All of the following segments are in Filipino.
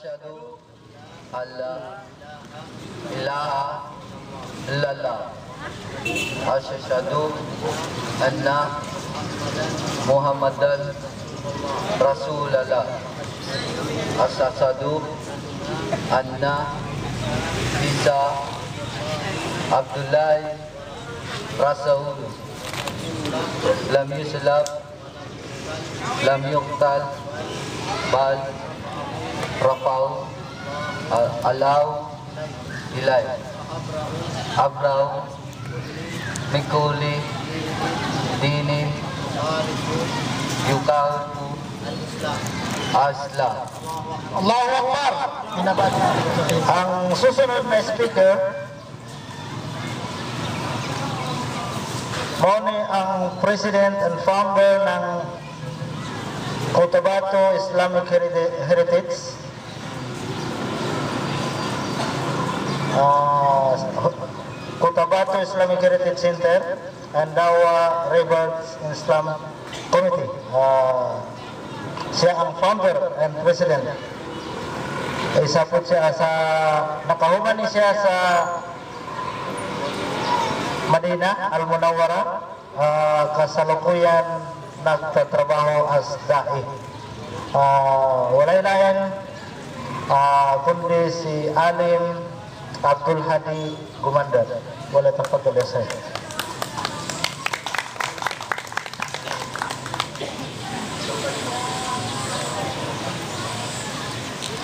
Asyhadu alla ilaha illallah. Asyhadu anna Muhammadan Rasulullah. Asyhadu anna Isa Abdullah Rasul. Lam yuslab, lam yuqtal, bal rafa'u alau ilai abrau mikuli dini yukaku asla. Allahu Akbar. Ang susunod na speaker Moni ang President and Founder ng Cotabato Islamic Heritage, Cotabato Islamic Heritage Center and Dawa Rivers Islam Committee. Siya ang founder and president. Isa po siya sa nakahuman ni siya sa Madina, Al-Munawwara, kasalukuyan nagtatrabaho as da'i. Walay layan kundi si Alim Abdul Hadi Gumandar. Wala tagpatuloy sa'yo.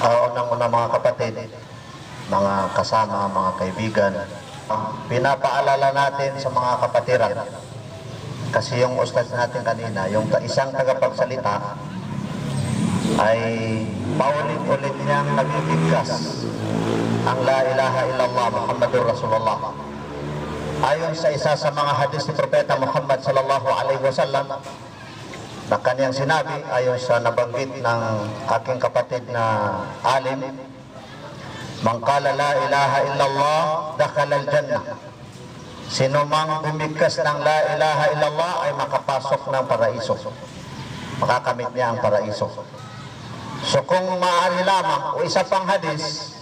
Unang-una mga kapatid, mga kasama, mga kaibigan, pinapaalala natin sa mga kapatiran kasi yung ustad natin kanina, yung isang tagapagsalita ay paulit-ulit niyang nagbibigkas ang la ilaha illallah Muhammadur Rasulullah ayon sa isa sa mga hadis ni Propeta Muhammad sallallahu alaihi wasallam na kanyang sinabi ayon sa nabanggit ng aking kapatid na alim, man qala la ilaha illallah dakhala al-jannah. Sino mang bumigkas ng la ilaha illallah ay makapasok ng paraiso. Makakamit niya ang paraiso. So kung maaari lamang o isa pang hadis,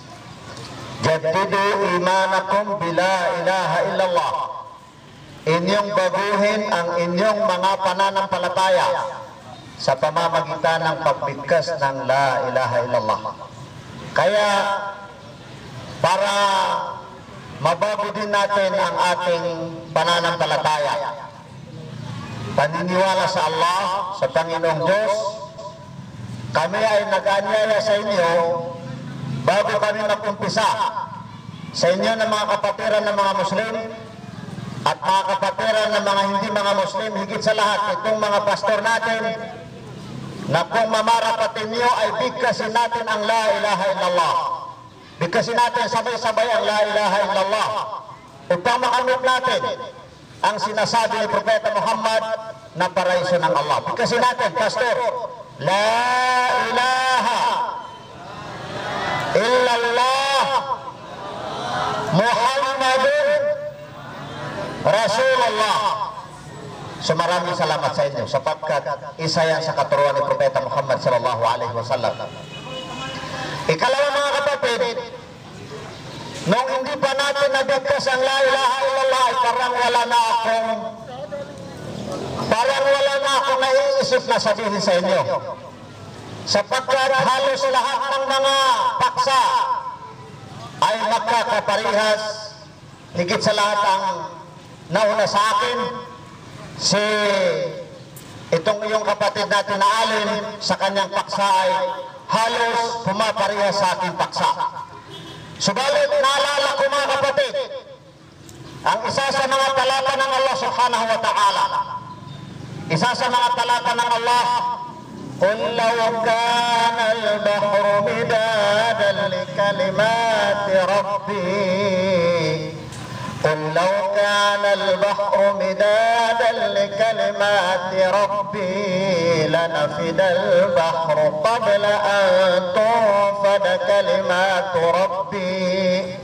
jaddidu imanakum bila ilaha illallah. Inyong baguhin ang inyong mga pananampalataya sa pamamagitan ng pagbigkas ng la ilaha illallah. Kaya para mabago din natin ang ating pananampalataya, paniniwala sa Allah, sa Panginoong Diyos, kami ay nag-anyaya sa inyo bago kami mag-umpisa sa inyo ng mga kapatiran ng mga Muslim at mga kapatiran ng mga hindi mga Muslim, higit sa lahat itong mga pastor natin, na kung mamarapatin nyo ay bigkasin natin ang la ilaha illallah. Bigkasin natin sabay-sabay ang la ilaha illallah upang makamit natin ang sinasabi ni Propeta Muhammad na paraiso ng Allah. Bigkasin natin, pastor, la ilaha illallah Muhammadun Rasulullah. So maraming salamat sa inyo sapagkat isa yan sa katuruan ni Propeta Muhammad sallallahu alaihi wasallam. Ikalawa mga kapatid, nung hindi pa natin nabigkas ang la ilaha illallah ay parang wala na akong naiisip na sabihin sa inyo. Sapagkat halos lahat ng mga paksa ay magkakaparihas, higit sa lahat ang nauna sa akin, si itong iyong kapatid natin na Alim, sa kanyang paksa ay halos pumaparehas sa aking paksa. Subalit naalala ko mga kapatid, ang isa sa mga talata ng Allah subhanahu wa ta'ala, isa sa mga talata ng Allah, قل لو كان البحر مدادا لكلمات ربي قل لو كان البحر مدادا لكلمات ربي لنفد البحر قبل أن تنفد كلمات ربي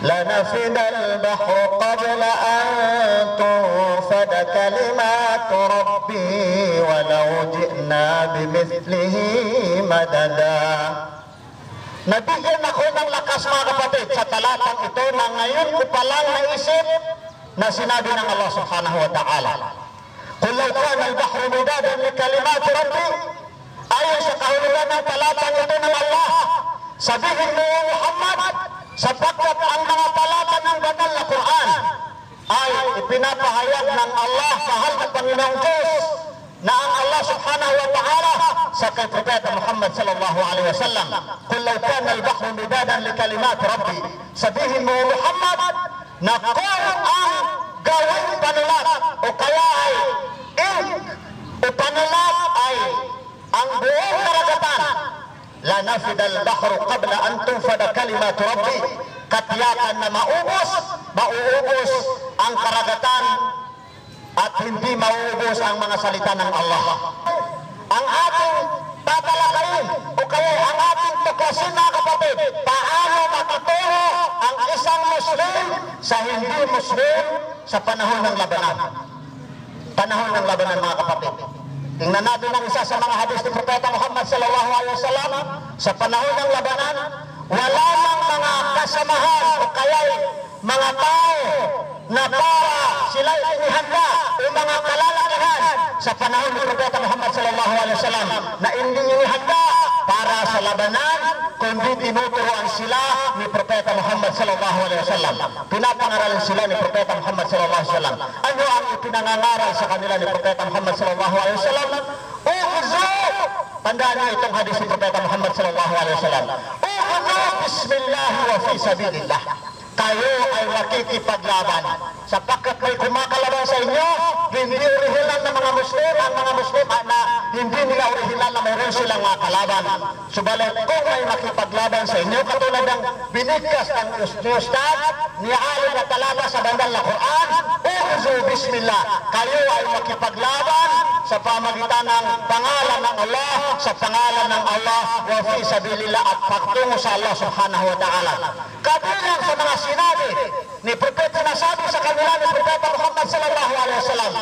لنفد البحر قبل أن تنفد كلمات ربي ولو جئنا بمثله مددا Nabigyan ako ng lakas mga kapatid sa talatang ito na ngayon ko palang naisip na sinabi ng Allah subhanahu wa ta'ala. Kung law kana al-bahru midadan li kalimati rabbi, ayon sa kahulugan ng talatang ito ng Allah, sabihin mo Muhammad, sapagkat ang mga talata ng banal na Quran ay ipinapahayag ng Allah, mahal na Panginoong Diyos, na ang Allah subhanahu wa ta'ala sa kay Propeta Muhammad sallallahu alaihi wasallam, kung law kana al-bahru midadan li kalimati rabbi, sabihin mo Muhammad, na kung ang gawing panulat o kaya ay ink o panulat ay ang buong karagatan, la nafida al-bahru qabla an tunfada kalimatu rabbi, katiyakan na mauubos ang karagatan at hindi mauubos ang mga salita ng Allah. Ang ating tatalakayin o kaya ang ating tuklasin na kapatid, paano makaturo ang isang Muslim sa hindi Muslim sa panahon ng labanan. Panahon ng labanan mga kapatid. Tingnan natin ang isa sa mga hadis ni Propeta Muhammad sallallahu alaihi wasallam. Sa panahon ng labanan, wala nang mga kasamahan o kaya mga tao na para sila inihanda o mga kalalakihan sa panahon ni Propeta Muhammad sallallahu alaihi wasallam na hindi inihanda para sa labanan, kundi tinuturuan sila ni Propeta Muhammad sallallahu alaihi wasallam. Pinapangaralan sila ni Propeta Muhammad sallallahu alaihi wasallam. Ano ang ipinangangaral sa kanila ni Propeta Muhammad sallallahu alaihi wasallam? Ukhzu! Tandaan niyo itong hadis ni Propeta Muhammad sallallahu alaihi wasallam. Ukhzu bismillah wa fi sabilillah. Kayo ay makikipaglaban sapagkat may kumakalaban sa inyo, hindi orihinal na mga Muslim, ang mga Muslim na hindi nila orihinal na mayroon silang mga kalaban. Subalit kung may makipaglaban sa inyo, katulad ng binigkas ng Ustad, nialin na talata sa bandal na Quran, ukhzu bismillah, kayo ay makipaglaban sa pamagitan ng pangalan ng Allah, sa pangalan ng Allah, wa fi sabilillah, at pagtungo sa Allah subhanahu wa ta'ala. Kabilang sa mga sinabi ni Propeta, nasabi sa kanila ni Propeta Muhammad sallallahu alaihi wasallam,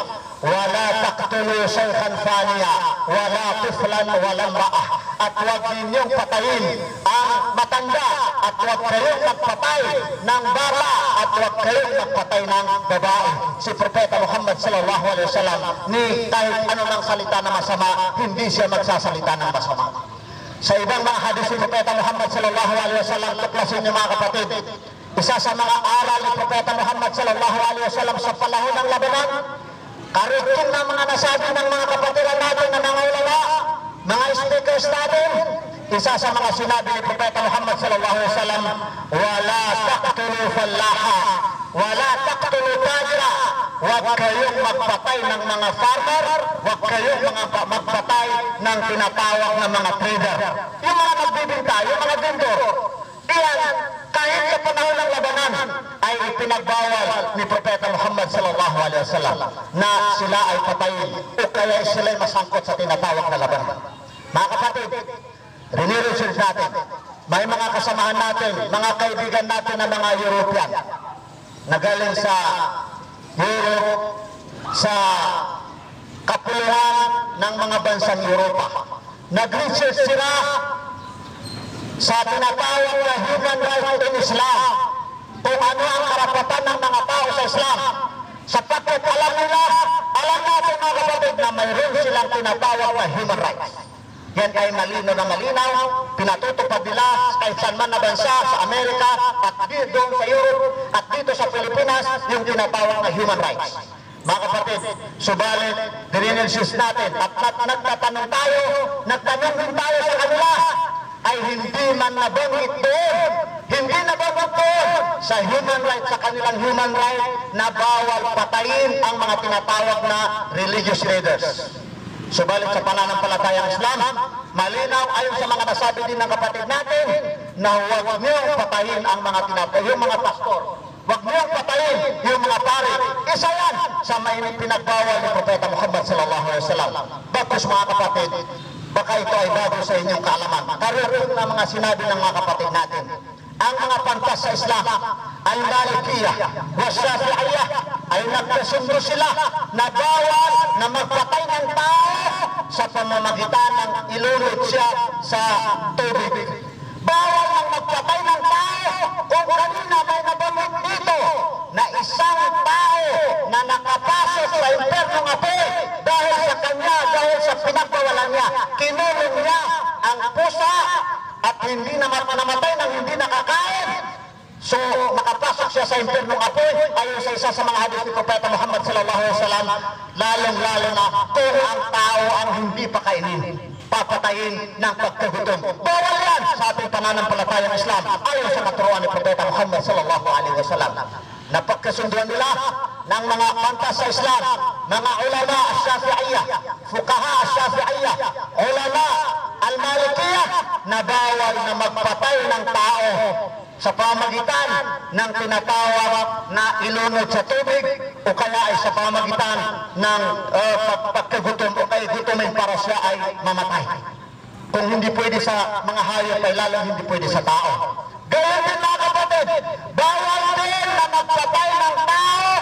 wala taqtulu shaykhan faniya, wala tiflan, wala mra'ah, at huwag ninyong patayin ang matanda, at huwag kayong magpatay ng bata, at huwag kayong magpatay ng babae. Si Propeta Muhammad sallallahu alaihi wasallam, ni kahit anumang salita na masama, hindi siya magsasalita ng masama. Sa ibang mga hadis ni Propeta Muhammad sallallahu alaihi wasallam, tuklasin niyo mga kapatid, isa sa mga aral ni Propeta Muhammad sallallahu alaihi wasallam sa panahon ng labanan, kariton na mga nasabi ng mga kapatiran natin na nangulala, mga speakers natin, isa sa mga sinabi ni Propeta Muhammad sallallahu alaihi wasallam, wala taqtulu fallaha, wala taqtulu tajira, huwag kayong magpatay ng mga farmer, huwag kayong magpatay ng tinatawag na mga trader. Yung mga nagbibinta, yung mga vendor, iyan, kahit sa panahon ng labanan, ay ipinagbawal ni Propeta Muhammad sallallahu alaihi wasallam na sila ay patayin o kaya sila ay masangkot sa tinatawag na labanan. Mga kapatid, riniresearch natin, may mga kasamahan natin, mga kaibigan natin na mga European na galing sa Europe, sa kapuluhan ng mga bansang Europa. Nag-research sila sa tinatawag na human rights in Islam, kung ano ang karapatan ng mga tao sa Islam, sapagkat alam natin mga kapatid na mayroon silang tinatawag na human rights. Yan ay malino na malinaw, pinatutupad nila kahit saan man na bansa, sa Amerika, at dito sa Europe, at dito sa Pilipinas, yung tinatawag na human rights. Mga kapatid, subalit, dininilsis natin, at nagtatanong din tayo sa kanila, ay hindi man nabanggit doon, hindi nabanggit doon sa human rights, sa kanilang human rights, na bawal patayin ang mga tinatawag na religious leaders. Subalit sa pananampalatayang Islam, malinaw ayon sa mga nasabi din ng kapatid natin na huwag niyong patayin ang mga tinatawag, yung mga pastor. Huwag niyong patayin yung mga pare. Isa yan sa may pinagbawal ni Propeta Muhammad sallallahu alaihi wasallam. Bagkus mga kapatid, baka ito ay bago sa inyong kaalaman. Karoon na mga sinabi ng mga kapatid natin. Ang mga pantas sa Islam, al-Malikiyah, was-Shafi'iyah, ay nagkasundo sila na bawal na magpatay ng tao sa pamamagitan ng ilunod siya sa tubig. Bawal na pinapasok sa impernong apoy dahil sa kanya, dahil sa pinagbawalan niya. Kinulong niya ang pusa at hindi namatay ng hindi nakakain. So, nakapasok siya sa impernong apoy ayon sa isa sa mga hadith ni Propeta Muhammad sallallahu alaihi wasallam, lalong-lalo na kung ang tao ang hindi pa kainin, papatayin ng pagkagutom. Bawal yan sa ating pananampalatayang Islam ayon sa katuruan ni Propeta Muhammad sallallahu alaihi wasallam. Napagkasunduan nila ng mga pantas sa Islam, mga ulama al-Shafi'iyah, fuqaha al-Shafi'iyah, ulama al-Malikiyah, na bawal na magpatay ng tao sa pamagitan ng tinatawag na ilunod sa tubig o kaya ay sa pamagitan ng pagkagutom o kaya gutumin para siya ay mamatay. Kung hindi pwede sa mga hayop ay lalong hindi pwede sa tao. Gayun din mga kapatid, bawal din na magpatay ng tao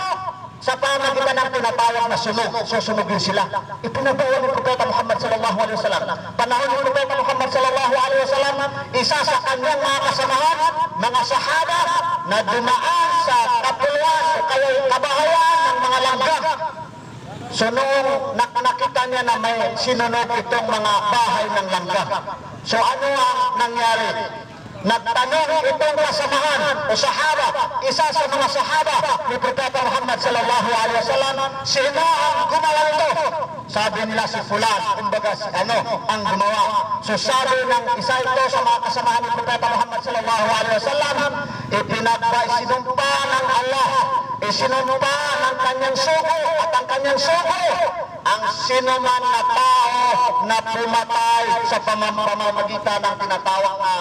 sa pamagitan ng tinatawag na sunog. Susunugin sila. Ipinabawal ni Propeta Muhammad sallallahu alaihi wasallam. Panahon ni Propeta Muhammad sallallahu alaihi wasallam, isa sa kanyang mga kasamahan, mga sahaba na dumaan sa kapuluan o kaya kabahayan ng mga langgam. So noong nakita niya na may sinunog itong mga bahay ng langgam. So ano ang nangyari? Nagtanong itong kasamahan o sahaba, isa sa mga sahaba ni Propeta Muhammad sallallahu alaihi wasallam, sino ang gumawa nito? Sabi nila si fulan, kumbaga ang gumawa. So sabi ng isa ito sa mga kasamahan ni Propeta Muhammad sallallahu alaihi wasallam, isinumpa ng Allah, isinumpa ng kanyang suko at ang kanyang suko ang sinuman na tao na pumatay sa pamamagitan ng tinatawag na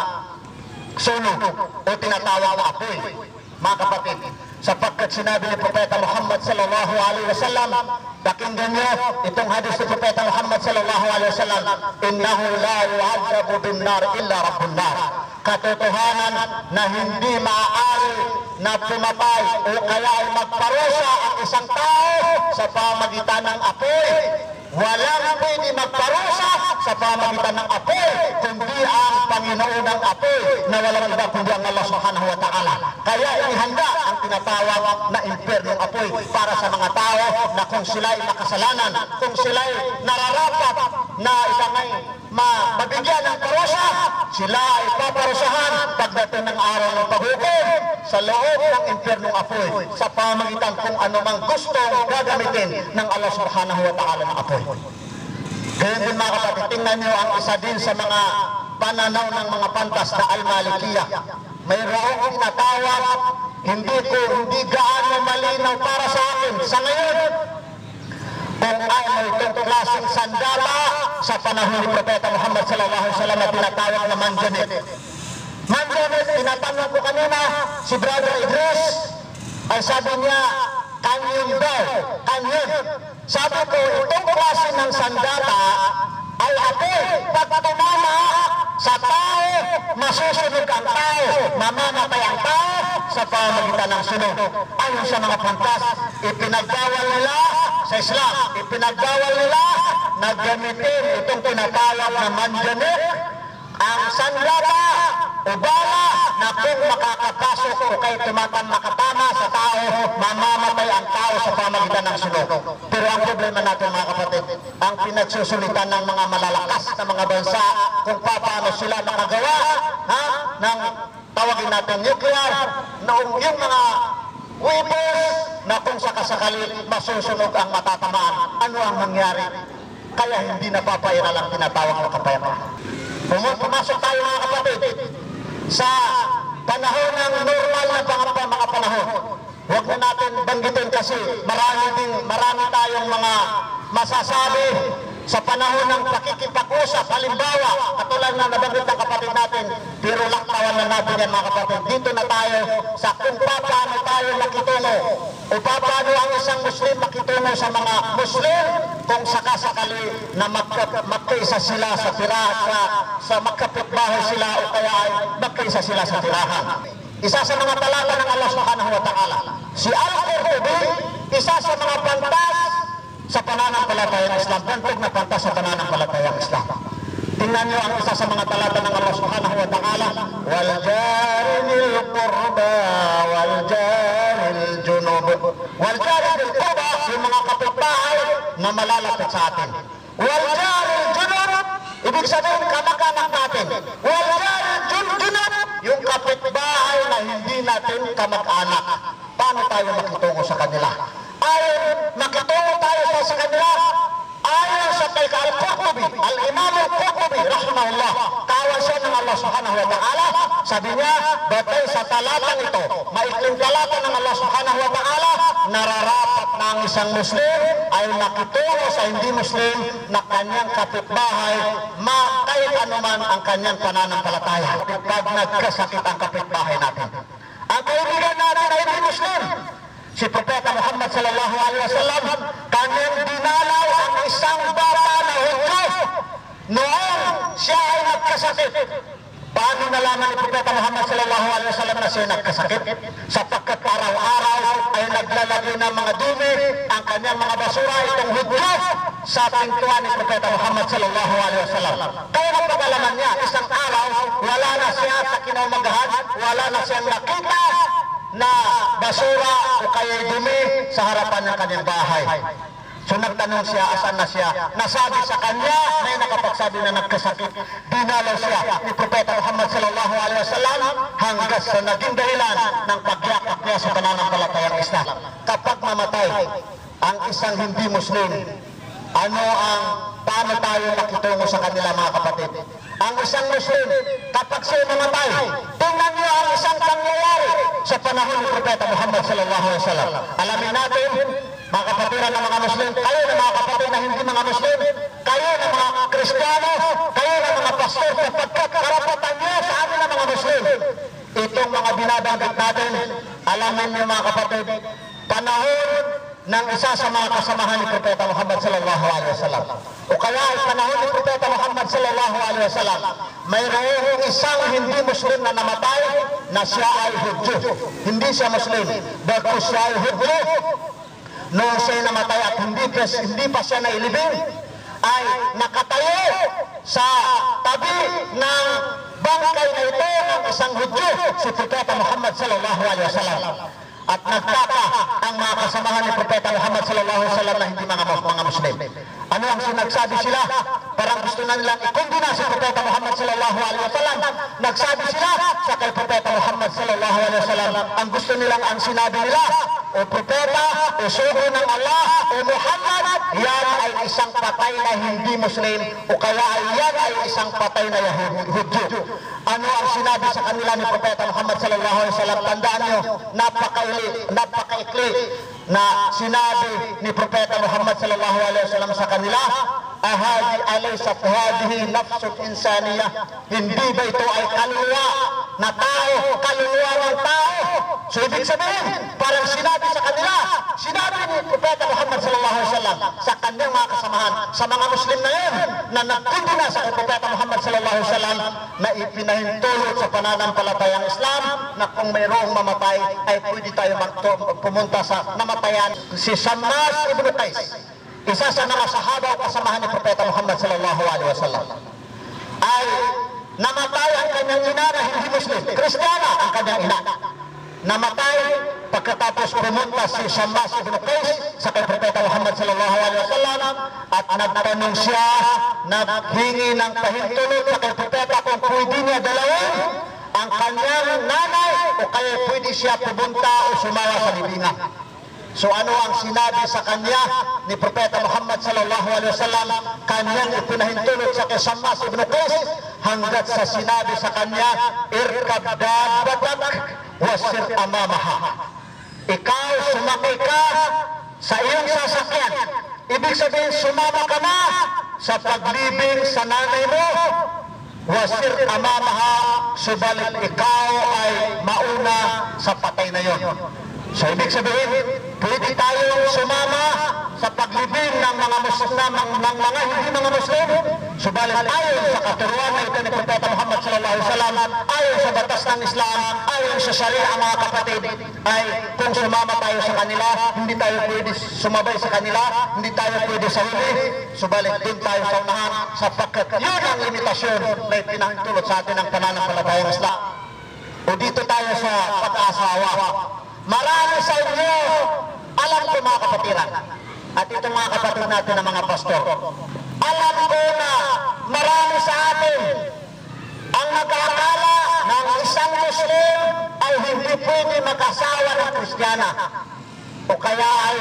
sunog o tinatawag na apoy. Mga kapatid, sapagkat sinabi ni Propeta Muhammad sallallahu alaihi wasallam, pakinggan niyo itong hadis ni Propeta Muhammad sallallahu alaihi wasallam, innahu la yu'adzabu bin nar illa rabbun nar. Katotohanan na hindi maaari na pumatay o kaya ay magparusa ang isang tao sa pamagitan ng apoy. Walang pwede magparusa sa pamagitan ng apoy kundi ang Panginoon ng apoy na walang iba kundi ang Allah subhanahu wa ta'ala. Kaya inihanda ang tinatawag na impernong apoy para sa mga tao na kung sila'y makasalanan, kung sila'y nararapat na itangay mabigyan ng parusa, sila ay paparusahan pagdating ng araw ng paghukom sa loob ng impernong apoy sa pamagitan kung anumang gustong gagamitin ng Allah subhanahu wa ta'ala na apoy. Ganyan din mga kapatid, tingnan nyo ang isa din sa mga pananaw ng mga pantas na al-Malikiyah. Mayroong tinatawag, hindi gaano malinaw para sa akin sa ngayon kung ano itong klaseng sandata sa panahon ni Propeta Muhammad sallallahu alaihi wasallam na tinatawag na manjanik. Manjanik, tinatanong ko kanina si Brother Idris, ay sabi niya kanyon daw, kanyon. Sabi ko, itong klase ng sandata ay apoy. Pag tumama sa tao, masusunog ang tao, mamamatay ang tao sa pamagitan ng sunog. Ayon sa mga pantas, ipinagbawal nila sa Islam, ipinagbawal nila na gamitin itong tinatawag na manjanik, ang sandata o bala na kung makakapasok o kay makatama sa tao, mamamatay ang tao sa pamagitan ng sunog. Pero ang problema natin mga kapatid, ang pinagsusulitan ng mga malalakas na mga bansa kung paano sila nakagawa ng tawagin natin nuclear, yung mga weapons na kung sakasakali masusunog ang matatamaan, ano ang mangyari? Kaya hindi napapayara lang tinatawag na kapayapaan. Pumasok tayo mga kapatid sa panahon ng normal na mga panahon. Huwag na natin banggitin kasi marami tayong mga masasabi sa panahon ng pakikipag-usap. Halimbawa, katulad na nabanggit ng kapatid natin, pero laktawan na natin yan mga kapatid. Dito na tayo sa kung paano tayo makitungo o paano ang isang Muslim makitungo sa mga Muslim kung sakasakali na magkaisa sila sa tirahan, sa magkapitbahay sila o kaya ay magkaisa sila sa tirahan. Isa sa mga talata ng Allah subhanahu wa ta'ala, si Al-Qurtubi, isa sa mga pantas sa pananampalatayang Islam, bantog na pantas sa pananampalatayang Islam. Tingnan nyo ang isa sa mga talata ng Allah subhanahu wa ta'ala, wal jaril qurba wal jaril junub, wal jaril qurba, yung mga kapit nalalapit sa atin. Wal jaril junub, ibig sabihin kamag-anak natin. Wal jaril junub, yung kapitbahay na hindi natin kamag-anak. Paano tayo makitungo sa kanila? Ay makitungo tayo sa kanila ayon sa kay Al-Qurtubi, Al-Imam Al-Qurtubi rahimahullah, kawan siya ng Allah subhanahu wa ta'ala. Sabi niya, batay sa talatang ito, maikling talata ng Allah subhanahu wa ta'ala, nararapat na ang isang Muslim ay makitungo sa hindi Muslim na kanyang kapitbahay, kahit anuman ang kanyang pananampalataya. Pag nagkasakit ang kapitbahay natin, ang kaibigan natin ay hindi Muslim, si Propeta Muhammad sallallahu alaihi wasallam, kanyang dinalaw ang isang bata na Hudyo noong siya ay nagkasakit. Paano nalaman ni Propeta Muhammad sallallahu alaihi wasallam na siya nagkasakit? Sapagkat araw-araw ay naglalagay ng mga dumi ang kanyang mga basura itong Hudyo sa pintuan ni Propeta Muhammad sallallahu alaihi wasallam. Kaya napag-alaman niya, isang araw wala na siya sa kinaumagahan, wala na siyang nakita na basura o kaya dumi sa harapan ng kanyang bahay. So nagtanong siya, asan na siya? Nasabi sa kanya, may nakapagsabi na nagkasakit. Dinalaw siya ni Propeta Muhammad sallallahu alaihi wasallam hanggang sa naging dahilan ng pagyakap niya sa pananampalatayang Islam. Kapag mamatay ang isang hindi Muslim, paano tayo makitungo sa kanila, mga kapatid? Ang isang Muslim, kapag siya mamatay, tingnan niyo ang isang pangyayari sa panahon ni Propeta Muhammad sallallahu alaihi wasallam. Alamin natin, mga kapatiran ng mga Muslim, kayo na mga kapatid na hindi mga Muslim, kayo na mga Kristiyano, kayo na mga pastor, sapagkat karapatan niyo sa amin na mga Muslim. Itong mga binabanggit natin, alamin niyo mga kapatid, panahon ng isa sa mga kasamahan ni Propeta Muhammad sallallahu alaihi wasallam, o kaya ay panahon ni Propeta Muhammad sallallahu alaihi wasallam, mayroong isang hindi Muslim na namatay na siya ay Hudyo. Hindi siya Muslim, bagkus siya ay Hudyo. Noong siya namatay at hindi pa siya nailibing, ay nakatayo sa tabi ng bangkay na ito ng isang Hudyo, si Propeta Muhammad sallallahu alaihi wasallam. At nagtaka ang mga kasamahan ni Propeta Muhammad sallallahu alaihi wasallam na hindi mga Muslim. Ano ang sinagsabi sila? Parang gusto na nilang ikondina si Propeta Muhammad sallallahu alaihi wasallam. Nagsabi sila sa kay Propeta Muhammad sallallahu alaihi wasallam, ang gusto nilang ang sinabi nila, o Propeta, o sugo ng Allah, o Muhammad, yan ay isang patay na hindi Muslim, o kaya ay yan ay isang patay na Hudyo. Ano ang sinabi sa kanila ni Propeta Muhammad sallallahu alaihi wasallam? Tandaan nyo, napakaikli na sinabi ni Propeta Muhammad sallallahu alaihi wasallam sa kanila, ahadi alaysat hadihi nafsul insaniyah, hindi ba ito ay kaluluwa na tao, kaluluwa ng tao? So ibig sabihin, parang sinabi sa kanila, sinabi ni Propeta Muhammad sallallahu alaihi wasallam sa kanyang mga kasamahan, sa mga Muslim na yun na nagkundina sa Propeta Muhammad sallallahu alaihi wasallam, na ipinahintulot sa pananampalatayang Islam na kung mayroong mamatay ay pwede tayo pumunta sa namatayan. Si Shammas ibn Qais, isa sa mga sahaba o kasamahan ni Propeta Muhammad sallallahu alaihi wasallam, ay namatay ang kanyang ina na hindi Muslim, Kristiyana ang kanyang ina. Namatay pagkatapos pumunta si Shammas ibn Qais sa kay Propeta Muhammad sallallahu alaihi wasallam at nagtanong siya, naghingi ng pahintulot sa kay Propeta kung pwede niya dalawin ang kanyang nanay o kaya pwede siya pumunta o sumawa sa libingan. So ano ang sinabi sa kanya ni Propeta Muhammad sallallahu alaihi wasallam? Kanyang ipinahintulot sa kay Shammas ibn Qais hanggat sa sinabi sa kanya, irkab dabbatak wasir amamaha. Ikaw, sumakay ka sa iyong sasakyan. Ibig sabihin, sumama ka na sa paglibing sa nanay mo. Wasir amamaha, subalit ikaw ay mauna sa patay na yon. So ibig sabihin, pwede tayong sumama sa paglibing ng mga Muslim, ng mga hindi mga Muslim, subalit ayon sa katuruan na ito ni Propeta Muhammad sallallahu alaihi wasallam, ayon sa batas ng Islam, ayon sa Sharia, mga kapatid, ay kung sumama tayo sa kanila, hindi tayo pwede sumabay sa kanila, hindi tayo pwede sa huli, subalit din tayo sa unahan, sapagkat yun ang limitasyon na ipinahintulot sa atin ng pananampalatayang Islam. O dito tayo sa pag-aasawa. Marami sa inyo, alam ko mga kapatiran, at itong mga kapatid natin na mga pastor. Alam ko na marami sa atin ang nag-aakala ng isang Muslim ay hindi pwede mag-asawa ng Kristiyana o kaya ay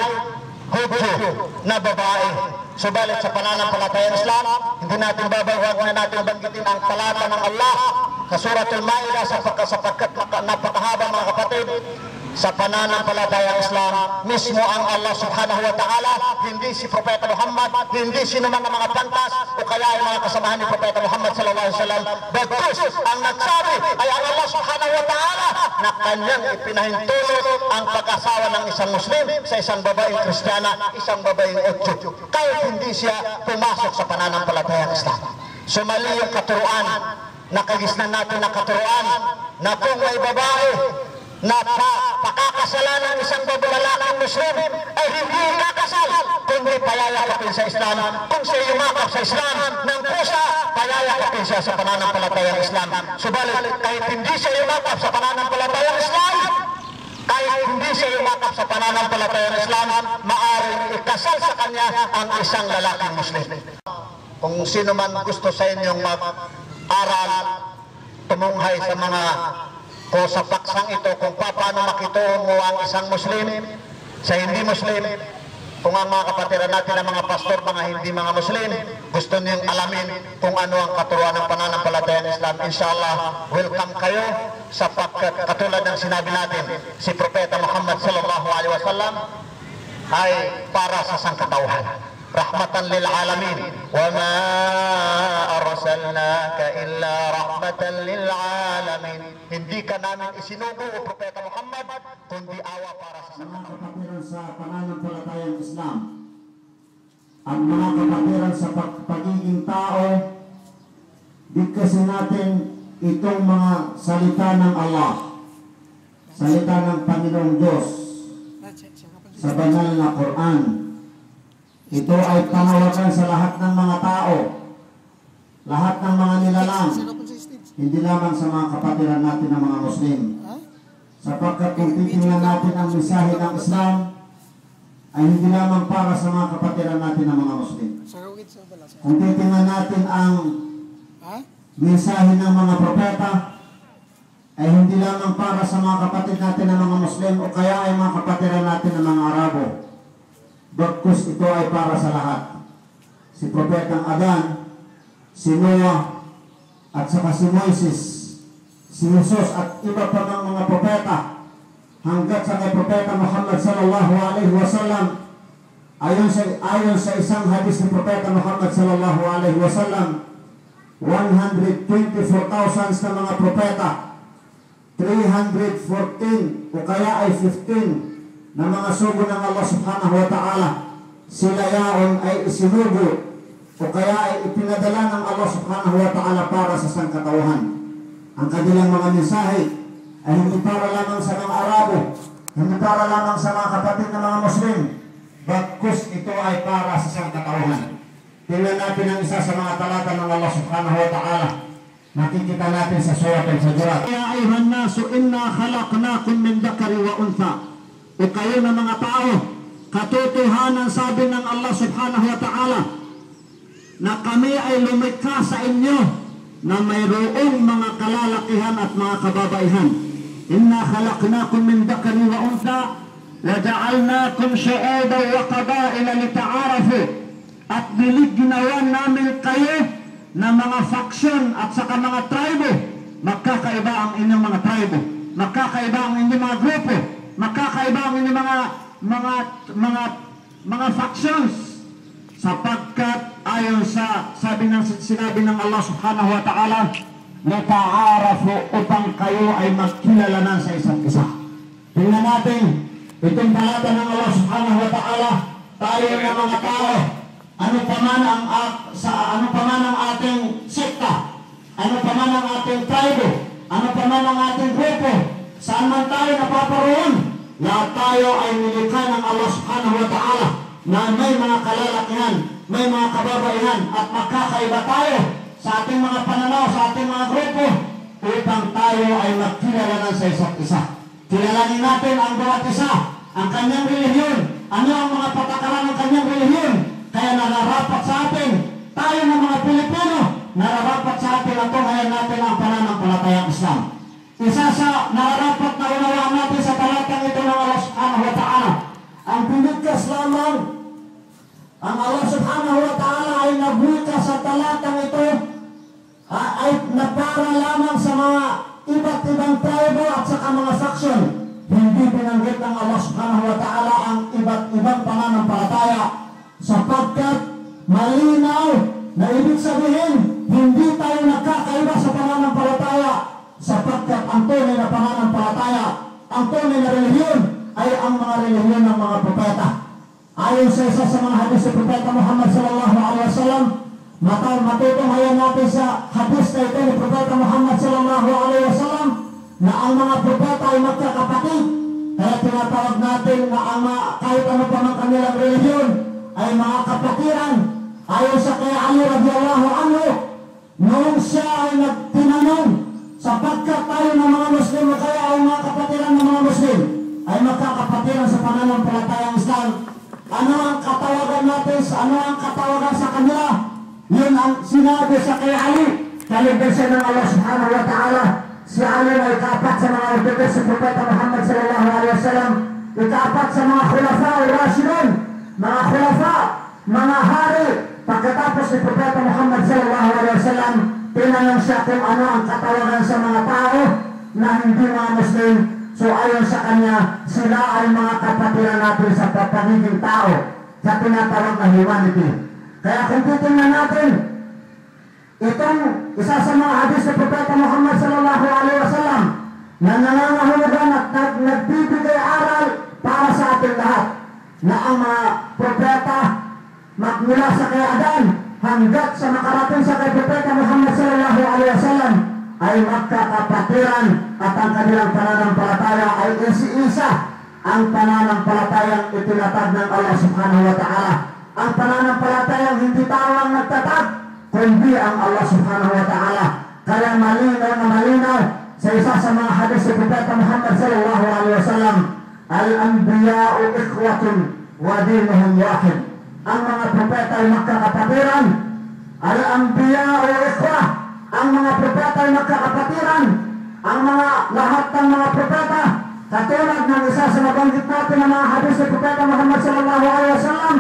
Hudyo na babae. Subalit sa pananampalatayang Islam, hindi natin babawag na natin banggitin ang talata ng Allah sa Suratul Ma'idah sapagkat napakahaba mga kapatid. Sa pananampalatayang Islam, mismo ang Allah subhanahu wa ta'ala, hindi si Propeta Muhammad, hindi sino man ang mga pantas o kaya ay mga kasamahan ni Propeta Muhammad sallallahu alaihi wasallam. Bagkus, ang nagsabi ay ang Allah subhanahu wa ta'ala na kanyang ipinahintulot ang pag-asawa ng isang Muslim sa isang babaeng Kristiyana, isang babaeng Hudyo, kahit hindi siya pumasok sa pananampalatayang Islam. Sumali yung katuruan, nakagisnan natin na katuruan na kung may babae na pakakasalan ng isang babaeng Muslim ay hindi kakasal kundi payayakapin sa Islam. Kung siya yumakap sa Islam ng pusa, payayakapin siya sa pananampalatayang Islam. Subalit kahit hindi siya yumakap sa pananampalatayang Islam, kahit hindi siya yumakap sa pananampalatayang Islam, maaaring ikasal sa kanya ang isang lalaking Muslim. Kung sino man gusto sa inyong mag-aral, tumunghay sa mga o sa paksang ito kung paano makitungo ang isang Muslim sa hindi Muslim. Kung ang mga kapatiran natin ang mga pastor, mga hindi mga Muslim, gusto niyong alamin kung ano ang katuruan ng pananampalatayang Islam, inshallah, welcome kayo sapagkat katulad ng sinabi natin, si Propeta Muhammad sallallahu alaihi wasallam ay para sa sangkatauhan. Rahmatan lil alamin wa ma arsalnaka illa rahmatan lil alamin. Hindi ka namin isinugo o Propeta Muhammad kundi awa para sa mga kapatiran sa pananampalatayang Islam. Ang mga kapatiran sa pagiging tao, bigkasin natin itong mga salita ng Allah, salita ng Panginoong Diyos sa banal na Quran. Ito ay panawagan sa lahat ng mga tao, lahat ng mga nilalang, hindi lamang sa mga kapatiran natin ng mga Muslim. Sapagkat kung titingnan natin ang mensahe ng Islam, ay hindi lamang para sa mga kapatiran natin ng mga Muslim. Kung titingnan natin ang mensahe ng mga propeta, ay hindi lamang para sa mga kapatid natin ng mga Muslim o kaya ay mga kapatiran natin ng mga Arabo. Bagkus ito ay para sa lahat. Si Propetang Adan, si Noah, at saka si Moises, si Jesus at iba pa ng mga propeta hanggat sa kay Propeta Muhammad sallallahu alaihi wasallam. Ayon sa isang hadis ni Propeta Muhammad sallallahu alaihi wasallam, 124,000 na mga propeta, 314 o kaya ay 15 na mga sugo ng Allah subhanahu wa ta'ala, sila yaon ay isinugo o kaya ay ipinadala ng Allah subhanahu wa ta'ala para sa sangkatauhan. Ang kanilang mga mensahe ay hindi para lamang sa mga Arabo, hindi para lamang sa mga kapatid ng mga Muslim, bagkus ito ay para sa sangkatauhan. Tingnan natin ang isa sa mga talata ng Allah subhanahu wa ta'ala. Nakikita natin sa Surah Al-Hujurat. Ya ayuhan nasu inna khalaqnakum min dhakari wa untha. O kayo na mga tao, katotohanan sabi ng Allah subhanahu wa ta'ala na kami ay lumikha sa inyo na mayroong mga kalalakihan at mga kababaihan. Inna khalaqnakum min dhakari wa untha wa ja'alnakum shu'uban wa qabaila lita'arafu. At nilignawan namin kayo na mga faction at saka mga tribe. Magkakaiba ang inyong mga tribe, magkakaiba ang inyong mga grupo, magkakaiba ang inyong mga factions, sapagkat ayon sa sinabi ng Allah subhanahu wa ta'ala, nata'arafu, upang kayo ay magkilalanan sa isa't isa. Tingnan natin itong talata ng Allah subhanahu wa ta'ala. Tayo ng mga tao, ano pa man ang ating sekta, ano pa man ang ating tribe, ano pa man ang ating grupo, saan man tayo napaparoon, lahat tayo ay nilikha ng Allah subhanahu wa ta'ala na may mga kalalakihan, may mga kababaihan, at magkakaiba tayo sa ating mga pananaw, sa ating mga grupo, upang tayo ay magkilalanan sa isa't isa. Kilalanin natin ang bawat isa, ang kanyang relihiyon, ano ang mga patakaran ng kanyang relihiyon. Kaya nararapat sa atin, tayo ng mga Pilipino, nararapat sa atin na tunghayan natin ang pananampalatayang Islam. Isa sa nararapat na unawaan natin sa talatang ito ng Allah subhanahu wa ta'ala, ang pinigkas lamang, ang Allah subhanahu wa ta'ala ay nagwika sa talatang ito ay nagpara lamang sa mga iba't ibang tribe at saka mga faction. Hindi binanggit ng Allah subhanahu wa ta'ala ang iba't ibang pananampalataya sapagkat malinaw na ibig sabihin hindi tayo nagkakaiba sa pananampalataya sapagkat ang tunay na pananampalataya, ang tunay na relihiyon ay ang mga relihiyon ng mga propeta. Ayon sa isa sa mga hadis ng Propeta Muhammad sallallahu alaihi wasallam, matutunghayan natin sa hadis na ito ni Propeta Muhammad sallallahu alaihi wasallam na ang mga propeta ay magkakapatid. Kaya tinatawag natin na ang kahit ano pa ng kanilang relihiyon ay mga kapatiran. Ayon sa kay Ali radhiyallahu anhu, noong siya ay nagtinanong sapagkat tayo ng mga Muslim kaya ay mga kapatiran ng mga Muslim ay magkakapatiran sa pananampalatayang Islam. Ano ang katawagan natin? Ano ang katawagan sa kanila? Yun ang sinabi sa kay Ali. Kalibigyan ng Allah subhanahu wa ta'ala. Si Ali ay ikapat sa mga ibigay sa Propeta Muhammad sallallahu alaihi wasallam. Ikapat sa mga khulafa o rasyidun. Mga khulafa, mga hari. Pagkatapos ni Propeta Muhammad sallallahu alaihi wasallam, tinanong siya kung ano ang katawagan sa mga tao na hindi mga Muslim. So ayon sa kanya, sila ay mga kapatiran natin sa pagiging tao sa tinatawag na humanity. Kaya kung titingnan natin, itong isa sa mga hadis ng Propeta Muhammad sallallahu alaihi wasallam na nangangahulugan at nagbibigay aral para sa ating lahat na ang mga propeta magmula sa kay Adan hanggat sa makarating sa kay Propeta Muhammad sallallahu alaihi wasallam ay magkakapatiran at ang kanilang pananampalataya ay isa ang pananampalatayang itinatag ng Allah subhanahu wa ta'ala. Ang pananampalatayang hindi tao ang nagtatag kundi ang Allah subhanahu wa ta'ala. Kaya malinaw na malinaw sa isa sa mga hadis ng Propeta Muhammad sallallahu alaihi wasallam, al-anbiya'u ikhwatun wa dinuhum wahid. Ang mga propeta ay magkakapatiran. Al-anbiya'u ikhwah, ang mga propeta ay magkakapatiran. Ang mga lahat ng mga propeta, katulad ng isa sa nabanggit natin ng mga hadis ng Propeta Muhammad sallallahu alaihi wasallam,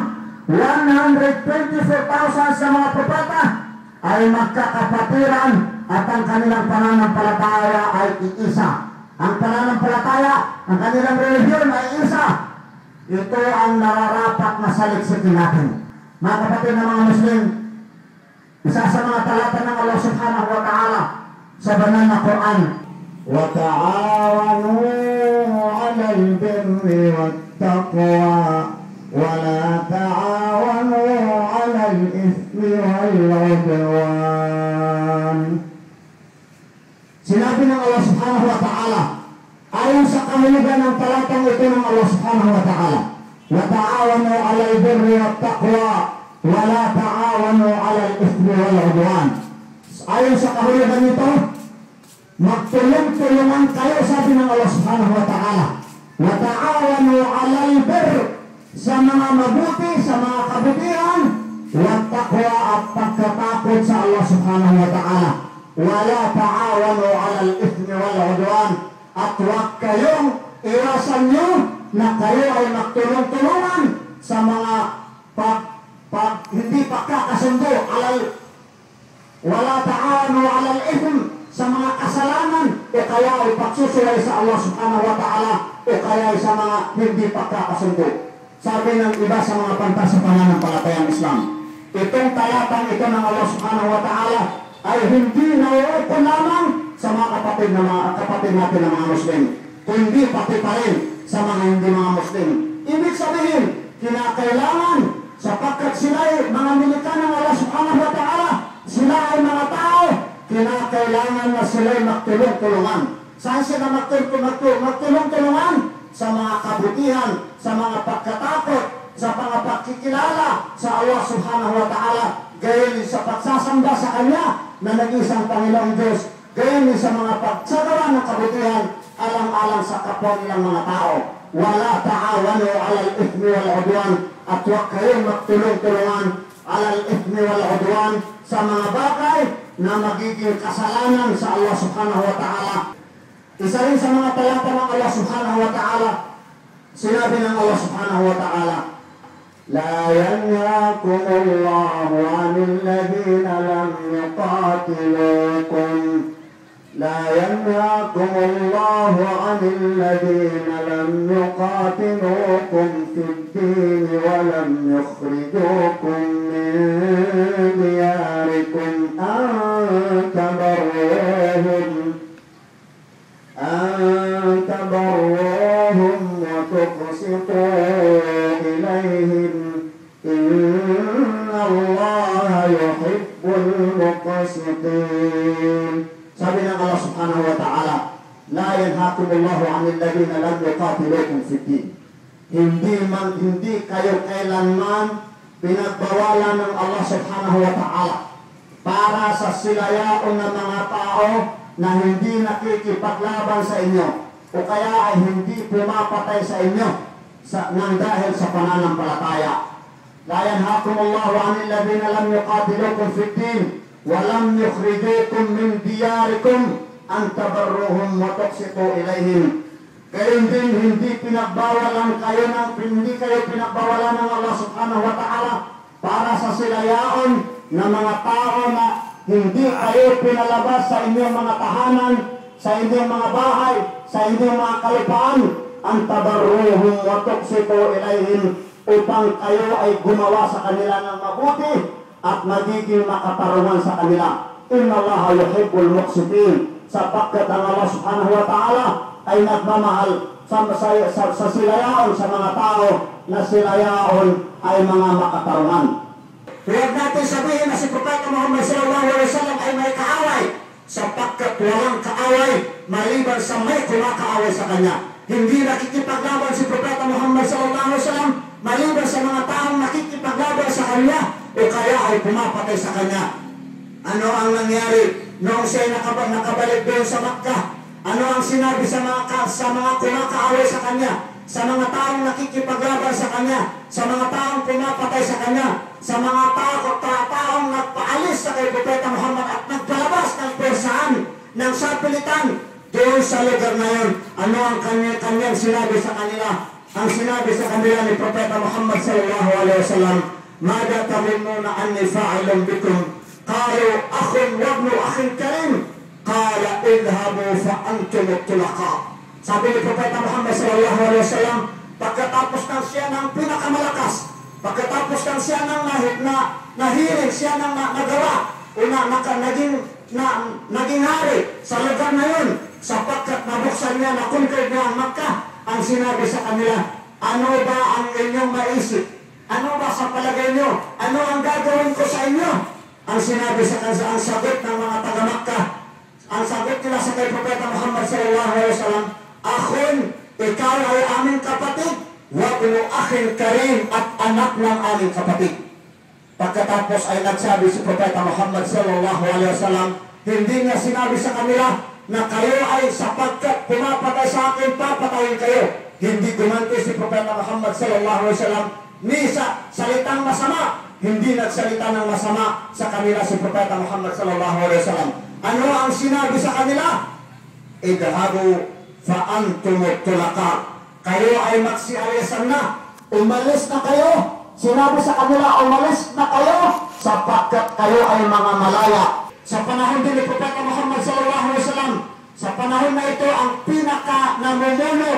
124,000 sa mga propeta ay magkakapatiran at ang kanilang pananampalataya ay iisa. Ang pananampalataya, ang kanilang relihiyon ay isa. Ito ang nararapat na saliksikin natin. Mga kapatid na mga Muslim, isa sa mga talata ng Allah subhanahu wa ta'ala sa banal na Quran, وَتَعَاوَنُوا عَلَى الْبِرِّ وَالتَّقْوَى وَلَا تَعَاوَنُوا عَلَى الْإِثْمِ وَالْعُدْوَانِ. Sinabi ng Allah subhanahu wa ta'ala ayon sa kahulugan ng talatang ito ng Allah subhanahu wa ta'ala, وَتَعَاوَنُوا عَلَى الْبِرِّ وَالتَّقْوَى وَلَا تَعَاوَنُوا عَلَى الْإِثْمِ وَالْعُدْوَانِ. Ayon sa kahulugan nito, magtulong-tulungan kayo, sabi ng Allah subhanahu wa ta'ala, وَتَعَاوَنُوا عَلَى الْبِرِّ, sa mga mabuti, sa mga kabutihan, وَالتَّقْوَى, at pagkatakot sa Allah subhanahu wa ta'ala, وَلَا تَعَاوَنُوا عَلَى الْإِثْمِ وَالْعُدْوَانِ, at huwag kayong irasan nyo na kayo ay magtulong-tulungan sa mga hindi pagkakasundo, wala ta'awanu 'alal ithm, sa mga kasalanan, o kaya ay pagsusulay sa Allah subhanahu wa ta'ala, o kaya ay sa mga hindi pagkakasundo. Sabi ng iba sa mga pantas sa pananampalatayang Islam, itong talatang ito ng Allah subhanahu wa ta'ala ay hindi nauukol lamang sa mga kapatid natin na mga Muslim, kundi pati pa rin sa mga hindi mga Muslim. Ibig sabihin, kinakailangan sapagkat sila ay mga nilikha ng Allah subhanahu wa ta'ala, sila ay mga tao, kinakailangan na sila ay magtulong-tulungan. Saan sila magtulong-tulungan? Sa mga kabutihan, sa mga pagkatakot, sa mga pagkikilala sa Allah subhanahu wa ta'ala, gayon sa pagsasamba sa Kanya na nag-isang Panginoong Diyos, gayon sa mga pagsagawa ng kabutihan alang-alang sa kapwa nilang mga tao. wala ta'awanu 'alal ithmi wal 'udwan, at huwag kayong magtulong-tulungan 'alal ithmi wal 'udwan sa mga bagay na magiging kasalanan sa Allah subhanahu wa ta'ala. Isa rin sa mga talata ng Allah subhanahu wa ta'ala, sinabi ng Allah subhanahu wa ta'ala, لا ينهاكم الله عن الذين لم يقاتلوكم لا ينهاكم الله عن الذين لم يقاتلوكم في الدين ولم يخرجوكم من دياركم أن تبروهم وتقسطوا إليهم إن الله يحب المقسطين. Sabi ng Allah subhanahu wa ta'ala, la yanhakumullahu 'anil ladina lam yuqatilukum fid din. Hindi kayo kailanman pinagbawalan ng Allah subhanahu wa ta'ala para sa silayaon ng mga tao na hindi nakikipaglaban sa inyo o kaya ay hindi pumapatay sa inyo nang dahil sa pananampalataya. La yanhakumullahu 'anil ladina lam yuqatilukum fid din walam yukhrijukum min diyarikum an tabarruhum wa tuqsitu ilayhim. Kaya hindi pinagbawalan kayo hindi kayo pinagbawalan ng Allah subhanahu wa ta'ala para sa silayaon ng mga tao na hindi kayo pinalabas sa inyong mga tahanan, sa inyong mga bahay, sa inyong mga kalupaan, an tabarruhum wa tuqsitu ilayhim, upang kayo ay gumawa sa kanila ng mabuti at magiging makatarungan sa kanila. Inna Allaha yuhibbul muqsitin, sapagkat ang Allah subhanahu wa ta'ala ay nagmamahal sa silayaon sa mga tao na silayaon ay mga makatarungan. Huwag natin sabihin na si Propeta Muhammad sallallahu alaihi wasallam ay may kaaway, sapagkat walang kaaway maliban sa may kumakaaway sa kanya. Hindi nakikipaglaban si Propeta Muhammad sallallahu alaihi wasallam maliban sa mga taong nakikipaglaban sa kanya o kaya ay pumapatay sa kanya. Ano ang nangyari noong siya nakabalik doon sa Makkah? Ano ang sinabi sa mga kumakaaway sa kanya, sa mga taong nakikipaglaban sa kanya, sa mga taong pumapatay sa kanya, sa mga taong nagpaalis sa kay Propeta Muhammad at nagpalabas ng persahan, ng sapilitan doon sa lugar na yun? Ano ang kanyang sinabi sa kanila? Ang sinabi sa kanila ni Propeta Muhammad sallallahu alaihi wasallam, "Mada tahimmuna anni fa'ilun bikum?" Qalu akhun wa ibnu akhin karim. Qala idhabu fa antum tulaqa. Sabi ni Propeta Muhammad sallallahu alaihi wasallam, pagkatapos ng siya ng pinakamalakas, pagkatapos ng siya ng nahiling, siya ng nagawa, naging hari sa lugar na yun, sapagkat nabuksan niya, nakonquer niya ang Makkah, ang sinabi sa kanila, ano ba ang inyong maisip? Ano ba sa palagay niyo? Ano ang gagawin ko sa inyo? Ang sinabi sa kanila, ang sagot ng mga taga-Makkah, ang sagot nila sa kay Propeta Muhammad sallallahu alaihi wasallam, akhun, ikaw ay aming kapatid, wa ibnu akhin karim, at anak ng aming kapatid. Pagkatapos ay nagsabi si Propeta Muhammad sallallahu alaihi wasallam, hindi niya sinabi sa kanila na kayo ay sapagkat pumapatay sa akin, papatayin kayo. Hindi gumanti si Propeta Muhammad sallallahu alaihi wasallam ni sa salitang masama. Hindi nagsalita ng masama sa kanila si Propeta Muhammad sallallahu alaihi wasallam. Ano ang sinabi sa kanila? Idhabu fa antum tulaqa. Kayo ay magsialisan na. Umalis na kayo. Sinabi sa kanila, umalis na kayo sapagkat kayo ay mga malaya. Sa panahon din ni Propeta Muhammad sallallahu alaihi wasallam, sa panahon na ito, ang pinaka namumuno